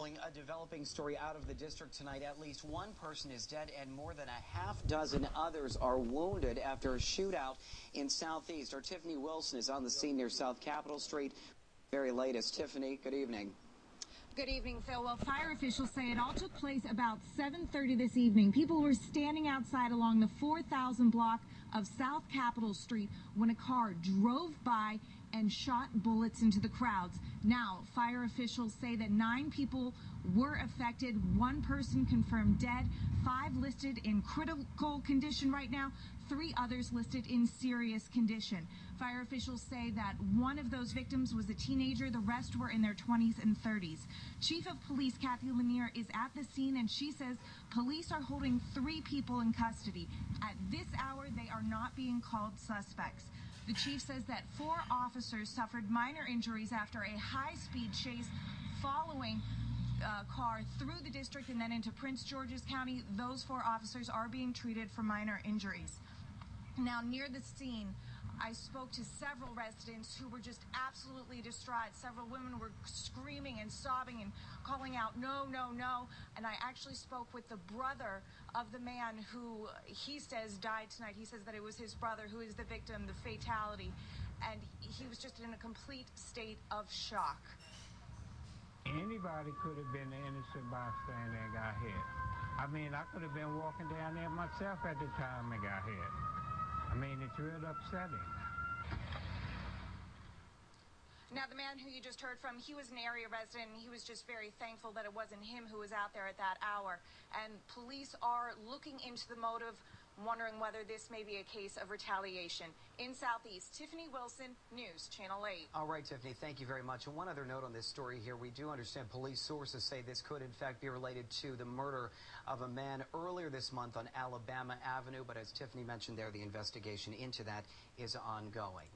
following a developing story out of the district tonight. At least one person is dead and more than a half dozen others are wounded after a shootout in Southeast. Our Tiffany Wilson is on the scene near South Capitol Street. Very latest. Tiffany, good evening. Good evening, Phil. Well, fire officials say it all took place about 7:30 this evening. People were standing outside along the 4,000 block of South Capitol Street when a car drove by and shot bullets into the crowds. Now, fire officials say that 9 people were affected, 1 person confirmed dead, 5 listed in critical condition right now, 3 others listed in serious condition. Fire officials say that one of those victims was a teenager, the rest were in their 20s and 30s. Chief of Police Kathy Lanier is at the scene, and she says police are holding 3 people in custody. At this hour, they are not being called suspects. The chief says that 4 officers suffered minor injuries after a high-speed chase following a car through the district and then into Prince George's County. Those 4 officers are being treated for minor injuries. Now, near the scene, I spoke to several residents who were just absolutely distraught. Several women were screaming and sobbing and calling out, "No, no, no." And I actually spoke with the brother of the man who he says died tonight. He says that it was his brother who is the victim, the fatality. And he was just in a complete state of shock. Anybody could have been an innocent bystander and got hit. I mean, I could have been walking down there myself at the time and got hit. I mean, it's real upsetting. Now, the man who you just heard from, he was an area resident, and he was just very thankful that it wasn't him who was out there at that hour. And police are looking into the motive, wondering whether this may be a case of retaliation. In Southeast, Tiffany Wilson, News Channel 8. All right, Tiffany, thank you very much. And one other note on this story here. We do understand police sources say this could, in fact, be related to the murder of a man earlier this month on Alabama Avenue. But as Tiffany mentioned there, the investigation into that is ongoing.